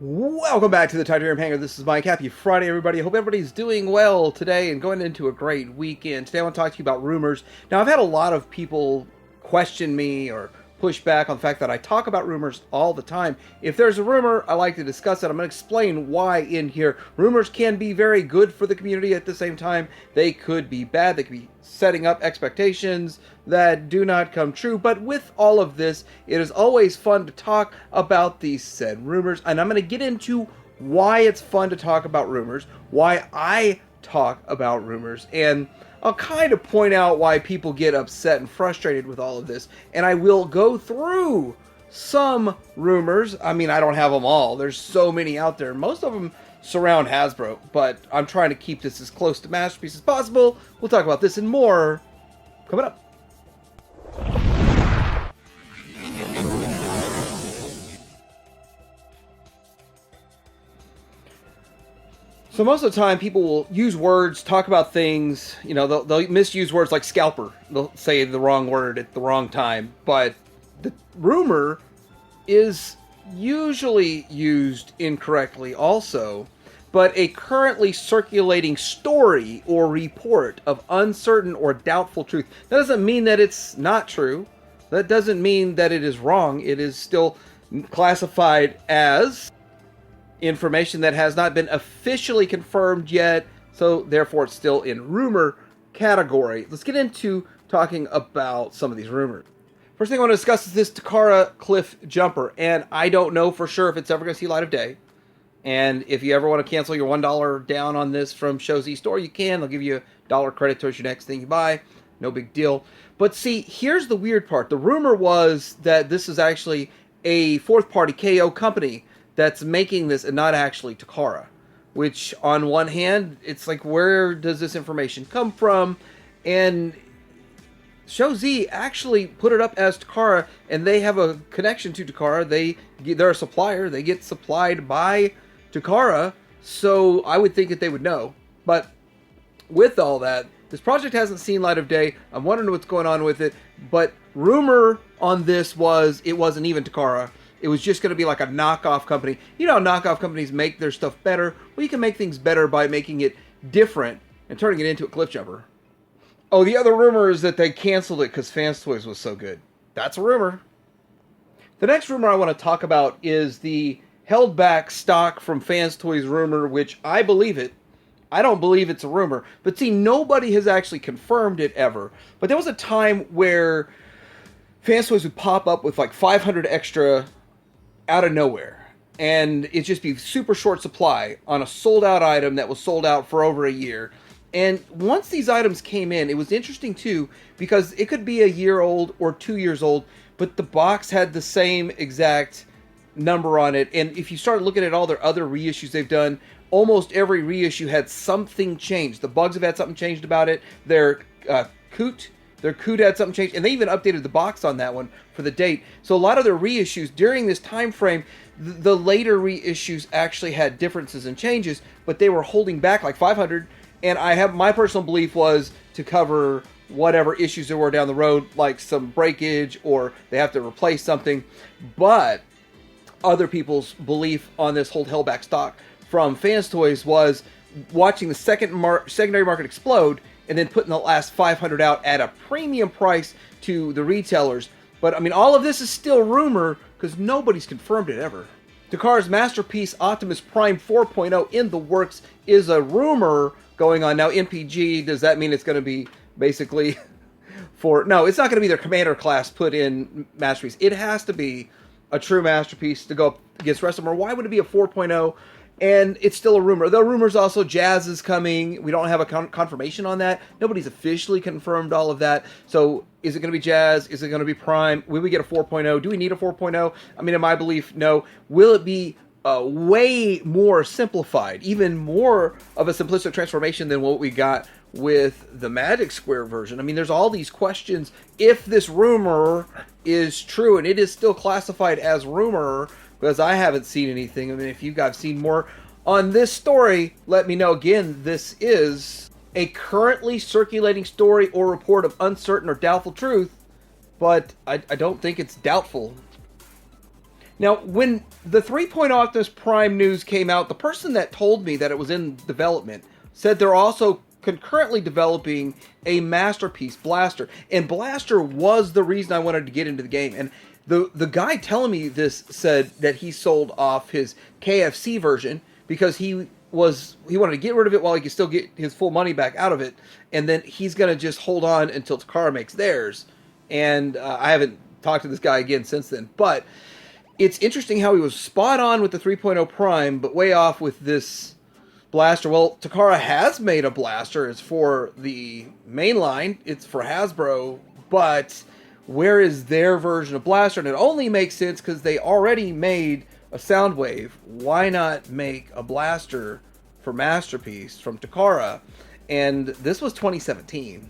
Welcome back to the Titanium Hangar. This is Mike. Happy Friday, everybody. I hope everybody's doing well today and going into a great weekend. Today I want to talk to you about rumors. Now, I've had a lot of people question me or push back on the fact that I talk about rumors all the time. If there's a rumor, I like to discuss it. I'm going to explain why in here. Rumors can be very good for the community. At the same time, they could be bad. They could be setting up expectations that do not come true. But with all of this, it is always fun to talk about these said rumors. And I'm going to get into why it's fun to talk about rumors, why I talk about rumors, and I'll kind of point out why people get upset and frustrated with all of this. And I will go through some rumors. I mean, I don't have them all. There's so many out there. Most of them surround Hasbro, but I'm trying to keep this as close to Masterpiece as possible. We'll talk about this and more coming up. So most of the time, people will use words, talk about things, they'll misuse words like scalper. They'll say the wrong word at the wrong time. But the rumor is usually used incorrectly also. But a currently circulating story or report of uncertain or doubtful truth. That doesn't mean that it's not true. That doesn't mean that it is wrong. It is still classified as information that has not been officially confirmed yet, so therefore it's still in rumor category. Let's get into talking about some of these rumors. First thing I want to discuss is this Takara Cliff Jumper, and I don't know for sure if it's ever going to see light of day. And if you ever want to cancel your $1 down on this from Show Z Store, you can. They'll give you $1 credit towards your next thing you buy. No big deal. But see, here's the weird part. The rumor was that this is actually a fourth-party KO company that's making this and not actually Takara. Which, on one hand, it's like, where does this information come from? And Show Z actually put it up as Takara, and they have a connection to Takara. They're a supplier. They get supplied by Takara, so I would think that they would know. But with all that, this project hasn't seen light of day. I'm wondering what's going on with it. But rumor on this was it wasn't even Takara. It was just going to be like a knockoff company. You know how knockoff companies make their stuff better? Well, you can make things better by making it different and turning it into a cliff jumper. Oh, the other rumor is that they canceled it because Fans Toys was so good. That's a rumor. The next rumor I want to talk about is the held back stock from Fans Toys rumor, which I believe it. I don't believe it's a rumor. But see, nobody has actually confirmed it ever. But there was a time where Fans Toys would pop up with like 500 extra out of nowhere, and it'd just be super short supply on a sold out item that was sold out for over a year. And once these items came in, it was interesting too, because it could be a year old or 2 years old, but the box had the same exact number on it. And if you start looking at all their other reissues they've done, almost every reissue had something changed. The bugs have had something changed about it. Their coot had something changed, and they even updated the box on that one for the date. So a lot of their reissues during this time frame, the later reissues actually had differences and changes, but they were holding back like 500. And my personal belief was to cover whatever issues there were down the road, like some breakage or they have to replace something. But other people's belief on this whole held-back stock from Fans Toys was watching the secondary market explode and then putting the last 500 out at a premium price to the retailers. But, I mean, all of this is still rumor because nobody's confirmed it ever. Takara's Masterpiece Optimus Prime 4.0 in the works is a rumor going on. Now, MPG, does that mean it's going to be basically no, it's not going to be their Commander class put in Masterpiece. It has to be a true Masterpiece to go up against the rest of them. Or why would it be a 4.0? And it's still a rumor. The rumor's also Jazz is coming. We don't have a confirmation on that. Nobody's officially confirmed all of that. So is it going to be Jazz? Is it going to be Prime? Will we get a 4.0? Do we need a 4.0? I mean, in my belief, no. Will it be way more simplified, even more of a simplistic transformation than what we got with the Magic Square version? I mean, there's all these questions. If this rumor is true, and it is still classified as rumor, because I haven't seen anything. I mean, if you guys have seen more on this story, let me know. Again, this is a currently circulating story or report of uncertain or doubtful truth, but I don't think it's doubtful. Now, when the 3.0 Optimus Prime news came out, the person that told me that it was in development said they're also concurrently developing a Masterpiece Blaster. And Blaster was the reason I wanted to get into the game. And the guy telling me this said that he sold off his KFC version because he wanted to get rid of it while he could still get his full money back out of it. And then he's going to just hold on until Takara makes theirs. And I haven't talked to this guy again since then. But it's interesting how he was spot on with the 3.0 Prime, but way off with this blaster. Well, Takara has made a blaster. It's for the mainline. It's for Hasbro. But where is their version of blaster? And it only makes sense because they already made a Soundwave. Why not make a blaster for Masterpiece from Takara? And this was 2017.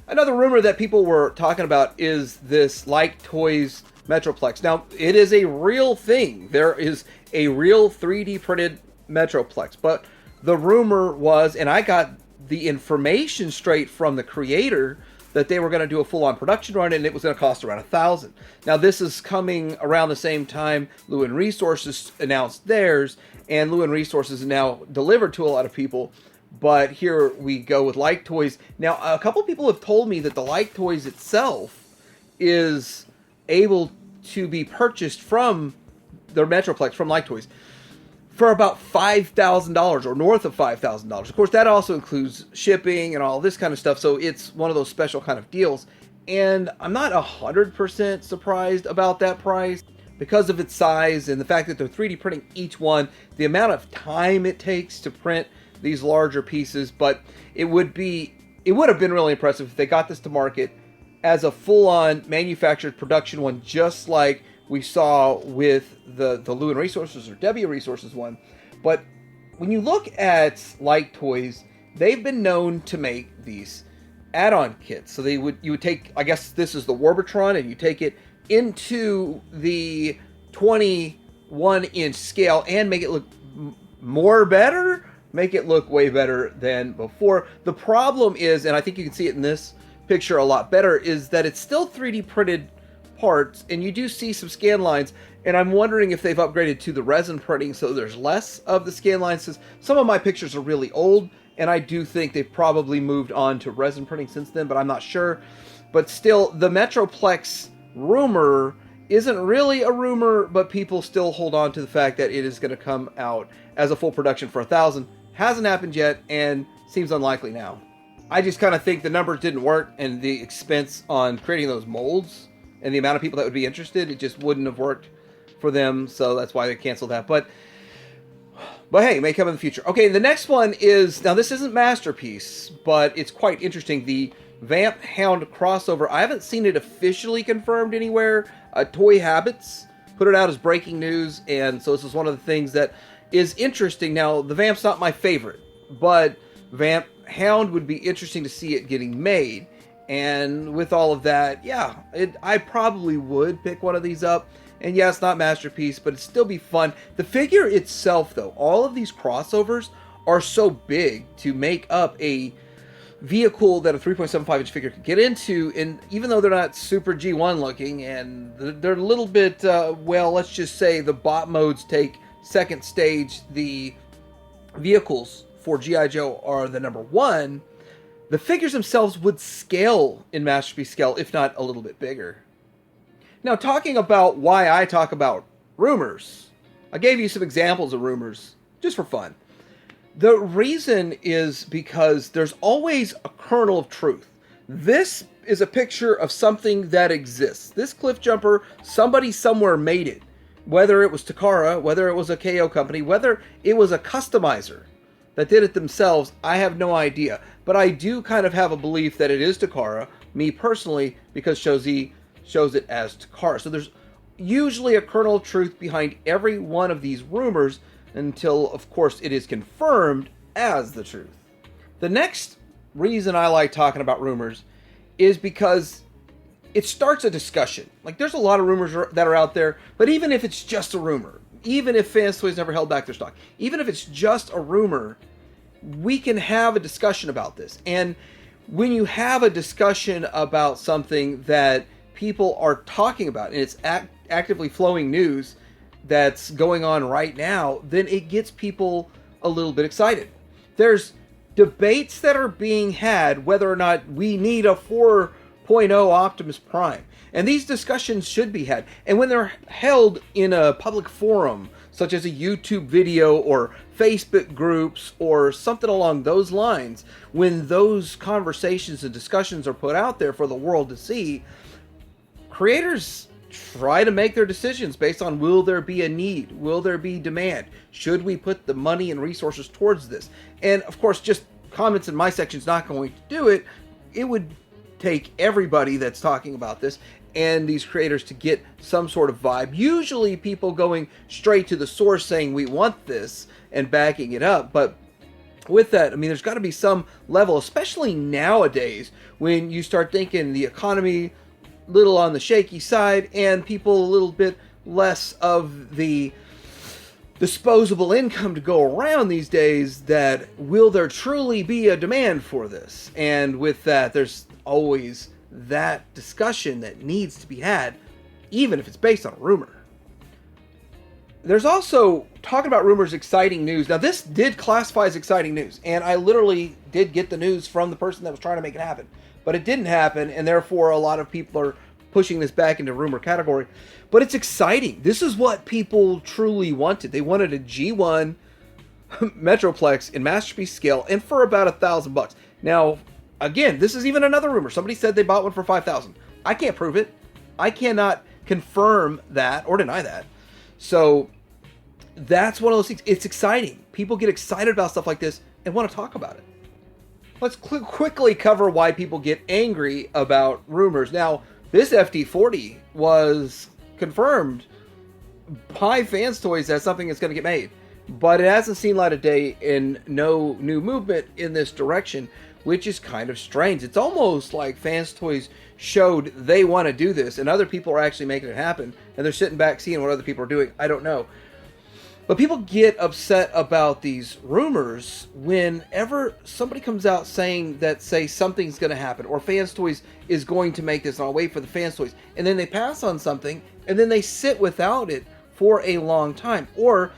Another rumor that people were talking about is this Like Toys Metroplex. Now, it is a real thing. There is a real 3D printed Metroplex. But the rumor was, and I got the information straight from the creator, that they were going to do a full-on production run and it was going to cost around $1,000. Now, this is coming around the same time Lewin Resources announced theirs, and Lewin Resources is now delivered to a lot of people. But here we go with Like Toys. Now, a couple people have told me that the Like Toys itself is able to be purchased from their Metroplex, from Like Toys, for about $5,000 or north of $5,000. Of course, that also includes shipping and all this kind of stuff, so it's one of those special kind of deals. And I'm not 100% surprised about that price because of its size and the fact that they're 3D printing each one, the amount of time it takes to print these larger pieces. But it would have been really impressive if they got this to market as a full-on manufactured production one, just like we saw with the Lewin Resources or W Resources one. But when you look at Like Toys, they've been known to make these add-on kits. So you would take, I guess this is the Warbotron, and you take it into the 21-inch scale and make it look make it look way better than before. The problem is, and I think you can see it in this picture a lot better, is that it's still 3D printed parts, and you do see some scan lines, and I'm wondering if they've upgraded to the resin printing so there's less of the scan lines, since some of my pictures are really old, and I do think they've probably moved on to resin printing since then, but I'm not sure. But still, the Metroplex rumor isn't really a rumor, but people still hold on to the fact that it is going to come out as a full production for $1,000. Hasn't happened yet, and seems unlikely now. I just kind of think the numbers didn't work, and the expense on creating those molds and the amount of people that would be interested, it just wouldn't have worked for them, so that's why they canceled that. But hey, it may come in the future. Okay, the next one is, now this isn't Masterpiece, but it's quite interesting. The Vamp Hound crossover. I haven't seen it officially confirmed anywhere. Toy Habits put it out as breaking news, and so this is one of the things that is interesting. Now, the Vamp's not my favorite, but Vamp Hound would be interesting to see it getting made. And with all of that, yeah, I probably would pick one of these up. And yeah, it's not Masterpiece, but it'd still be fun. The figure itself, though, all of these crossovers are so big to make up a vehicle that a 3.75-inch figure could get into, and even though they're not super G1 looking, and they're a little bit, well, let's just say the bot modes take second stage, the vehicles for G.I. Joe are the number one, the figures themselves would scale in Masterpiece scale, if not a little bit bigger. Now, talking about why I talk about rumors, I gave you some examples of rumors, just for fun. The reason is because there's always a kernel of truth. This is a picture of something that exists. This cliff jumper, somebody somewhere made it. Whether it was Takara, whether it was a KO company, whether it was a customizer that did it themselves, I have no idea. But I do kind of have a belief that it is Takara, me personally, because Shozi shows it as Takara. So there's usually a kernel of truth behind every one of these rumors, until, of course, it is confirmed as the truth. The next reason I like talking about rumors is because it starts a discussion. Like, there's a lot of rumors that are out there, but even if it's just a rumor, even if Fans Toys never held back their stock, even if it's just a rumor, we can have a discussion about this. And when you have a discussion about something that people are talking about, and it's actively flowing news, that's going on right now, then it gets people a little bit excited. There's debates that are being had whether or not we need a 4.0 Optimus Prime. And these discussions should be had. And when they're held in a public forum, such as a YouTube video or Facebook groups or something along those lines, when those conversations and discussions are put out there for the world to see, creators try to make their decisions based on, will there be a need? Will there be demand? Should we put the money and resources towards this? And of course, just comments in my section is not going to do it. It would take everybody that's talking about this and these creators to get some sort of vibe. Usually people going straight to the source saying we want this and backing it up. But with that, I mean, there's got to be some level, especially nowadays when you start thinking the economy little on the shaky side and people a little bit less of the disposable income to go around these days, that will there truly be a demand for this? And with that, there's always that discussion that needs to be had, even if it's based on a rumor. There's also, talking about rumors, exciting news. Now, this did classify as exciting news, and I literally did get the news from the person that was trying to make it happen. But it didn't happen, and therefore a lot of people are pushing this back into rumor category. But it's exciting. This is what people truly wanted. They wanted a G1 Metroplex in Masterpiece scale, and for about $1,000. Now, again, this is even another rumor. Somebody said they bought one for $5,000. I can't prove it. I cannot confirm that or deny that. So that's one of those things. It's exciting. People get excited about stuff like this and want to talk about it. Let's quickly cover why people get angry about rumors. Now, this FD40 was confirmed by Fans Toys as something that's going to get made, but it hasn't seen light of day and no new movement in this direction, which is kind of strange. It's almost like Fans Toys showed they want to do this and other people are actually making it happen, and they're sitting back seeing what other people are doing. I don't know. But people get upset about these rumors whenever somebody comes out saying that, say, something's going to happen, or Fans Toys is going to make this, and I'll wait for the Fans Toys, and then they pass on something, and then they sit without it for a long time. Or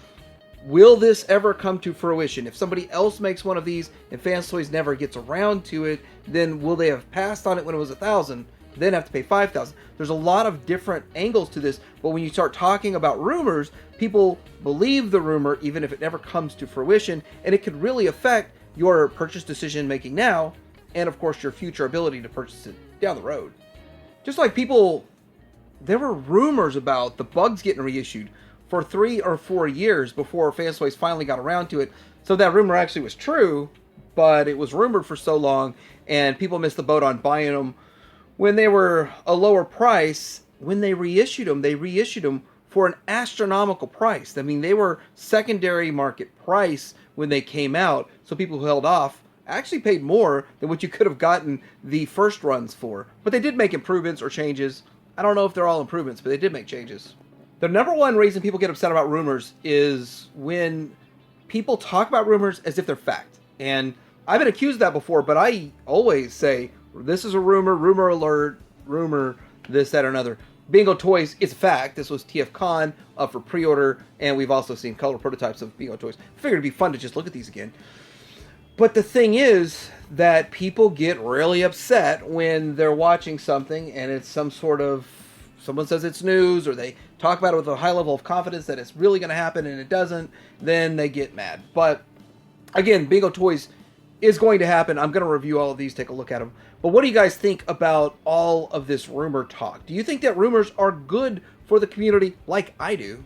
will this ever come to fruition? If somebody else makes one of these and Fans Toys never gets around to it, then will they have passed on it when it was $1,000, then have to pay $5,000? There's a lot of different angles to this, but when you start talking about rumors, people believe the rumor even if it never comes to fruition, and it could really affect your purchase decision making now, and of course your future ability to purchase it down the road. Just like people, there were rumors about the Bugs getting reissued for 3 or 4 years before Fans Toys finally got around to it. So that rumor actually was true, but it was rumored for so long, and people missed the boat on buying them when they were a lower price. When they reissued them for an astronomical price. I mean, they were secondary market price when they came out, so people who held off actually paid more than what you could have gotten the first runs for. But they did make improvements or changes. I don't know if they're all improvements, but they did make changes. The number one reason people get upset about rumors is when people talk about rumors as if they're fact. And I've been accused of that before, but I always say, this is a rumor, rumor alert, rumor, this, that, or another. Bingo Toys is a fact. This was TFCon up for pre-order, and we've also seen color prototypes of Bingo Toys. I figured it'd be fun to just look at these again. But the thing is that people get really upset when they're watching something and it's some sort of, someone says it's news, or they talk about it with a high level of confidence that it's really going to happen and it doesn't, then they get mad. But again, Bingo Toys is going to happen. I'm going to review all of these, take a look at them. But what do you guys think about all of this rumor talk? Do you think that rumors are good for the community like I do?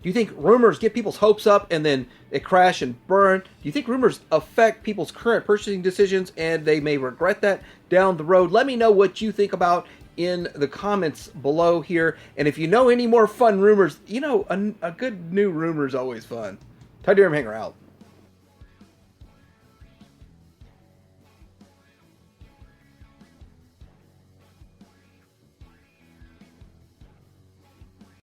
Do you think rumors get people's hopes up and then they crash and burn? Do you think rumors affect people's current purchasing decisions and they may regret that down the road? Let me know what you think about in the comments below here. And if you know any more fun rumors, you know, a good new rumor is always fun. Tydirium Hanger out.